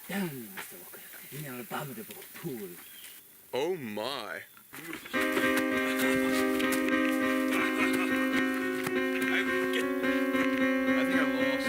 Down, Master Walker, in an abominable pool. Oh my. I think I'm lost.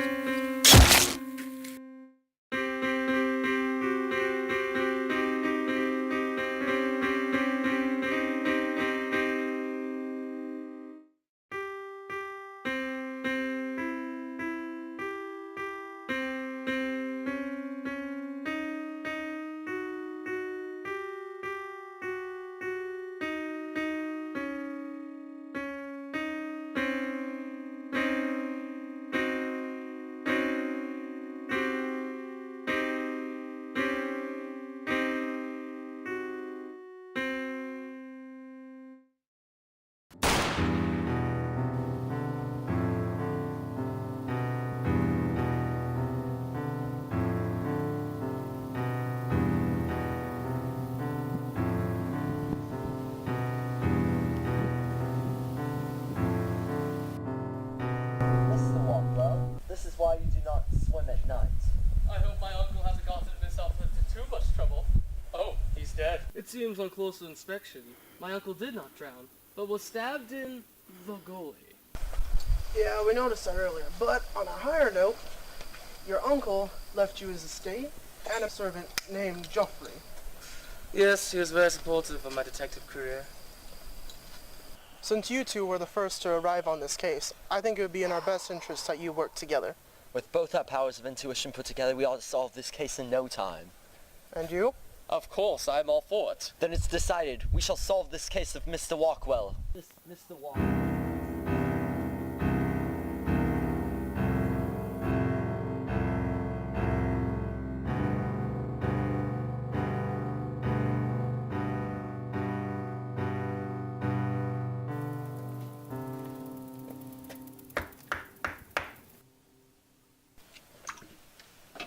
Mr. Walkwell, this is why you do not swim at night. I hope my uncle hasn't gotten himself into too much trouble. Oh, he's dead. It seems on closer inspection, my uncle did not drown, but was stabbed in the goalie. Yeah, we noticed that earlier, but on a higher note, your uncle left you his estate and a servant named Joffrey. Yes, he was very supportive of my detective career. Since you two were the first to arrive on this case, I think it would be in our best interest that you work together. With both our powers of intuition put together, we ought to solve this case in no time. And you? Of course, I'm all for it. Then it's decided. We shall solve this case of Mr. Walkwell. Mr. Walker.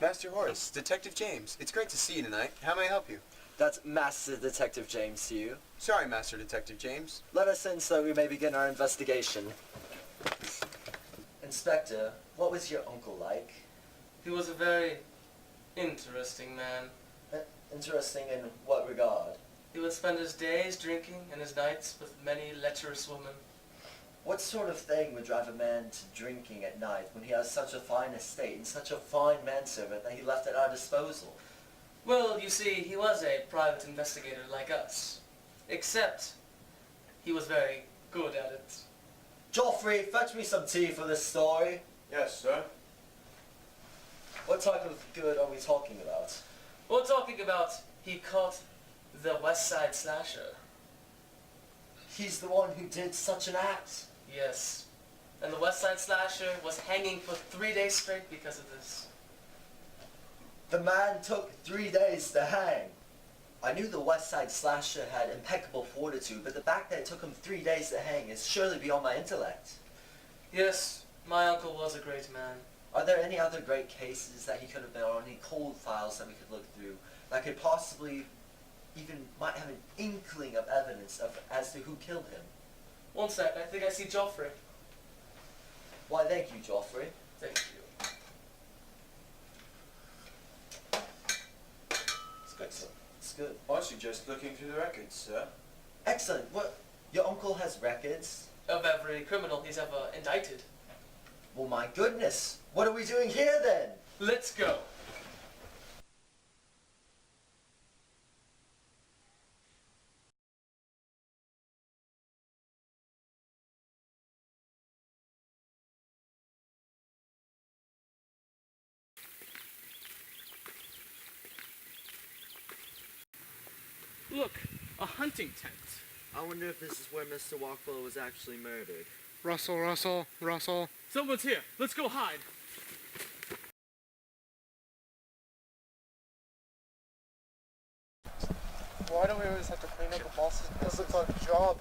Master Horace, Detective James. It's great to see you tonight. How may I help you? That's Master Detective James to you. Sorry, Master Detective James. Let us in so we may begin our investigation. Inspector, what was your uncle like? He was a very interesting man. Interesting in what regard? He would spend his days drinking and his nights with many lecherous women. What sort of thing would drive a man to drinking at night when he has such a fine estate and such a fine manservant that he left at our disposal? Well, you see, he was a private investigator like us. Except, he was very good at it. Joffrey, fetch me some tea for this story. Yes, sir. What type of good are we talking about? We're talking about he caught the West Side Slasher. He's the one who did such an act. Yes. And the West Side Slasher was hanging for 3 days straight because of this. The man took 3 days to hang. I knew the West Side Slasher had impeccable fortitude, but the fact that it took him 3 days to hang is surely beyond my intellect. Yes, my uncle was a great man. Are there any other great cases that he could have been, or any cold files that we could look through that could possibly even might have an inkling of evidence as to who killed him? One sec, I think I see Joffrey. Why, thank you, Joffrey. Thank you. It's good, sir. It's good. I suggest looking through the records, sir. Excellent. What? Your uncle has records? Of every criminal he's ever indicted. Well, my goodness. What are we doing here, then? Let's go. Look, a hunting tent. I wonder if this is where Mr. Walkwell was actually murdered. Russell, Russell, Russell. Someone's here. Let's go hide. Why do we always have to clean up the bosses? This looks like a job.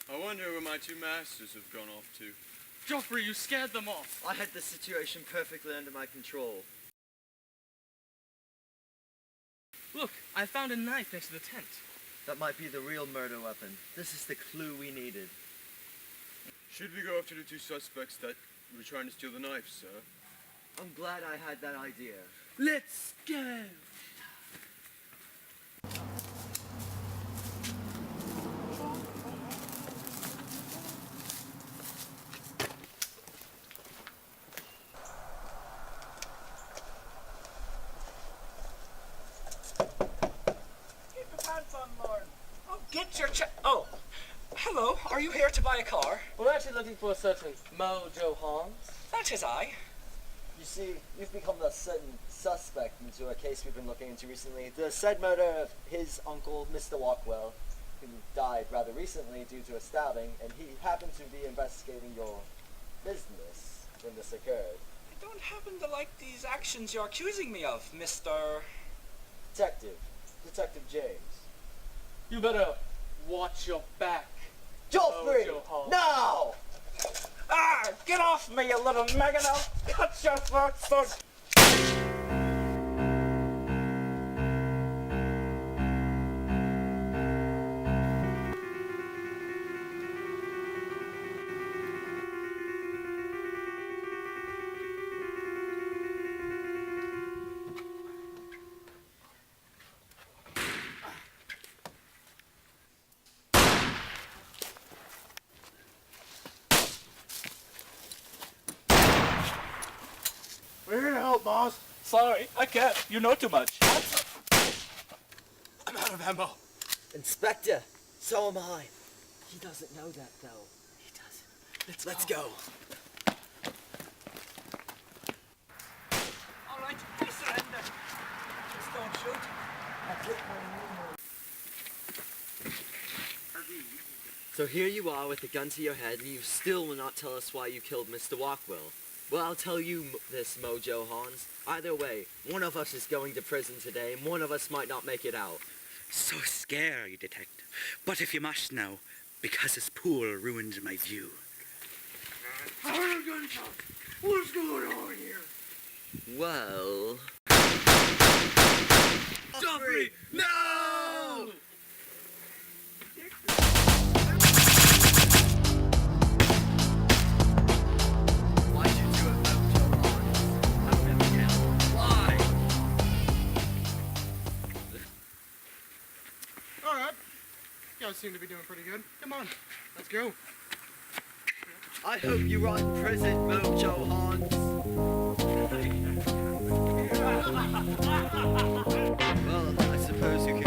I wonder where my two masters have gone off to. Joffrey, you scared them off. I had the situation perfectly under my control. Look, I found a knife next to the tent. That might be the real murder weapon. This is the clue we needed. Should we go after the two suspects that were trying to steal the knife, sir? I'm glad I had that idea. Let's go. Keep your pants on, Lord. Oh, get your Oh, hello. Are you here to buy a car? We're actually looking for a certain Mojo Hans. That is I. You see, you've become a certain suspect into a case we've been looking into recently. The said murder of his uncle, Mr. Walkwell, who died rather recently due to a stabbing, and he happened to be investigating your business when this occurred. I don't happen to like these actions you're accusing me of, Mr. Detective James. You better watch your back. Joffrey! Mojo Hans. Now! Ah! Get off me, you little megan! I'll cut your throat! We're here to help, boss. Sorry, I can't. You know too much. I'm out of ammo. Inspector, so am I. He doesn't know that, though. He doesn't. Let's go. All right, I surrender. Just don't shoot. So here you are with a gun to your head, and you still will not tell us why you killed Mr. Walkwell. Well, I'll tell you this, Mojo Hans. Either way, one of us is going to prison today, and one of us might not make it out. So scary, detective. But if you must know, because his pool ruined my view. I heard a gunshot. What's going on here? Well... Joffrey! No! Why'd you do it, Mojo Hans? I don't have to know. Why? All right. You guys seem to be doing pretty good. Come on, let's go. I hope you rot in prison, Mojo Hans. Well, I suppose you can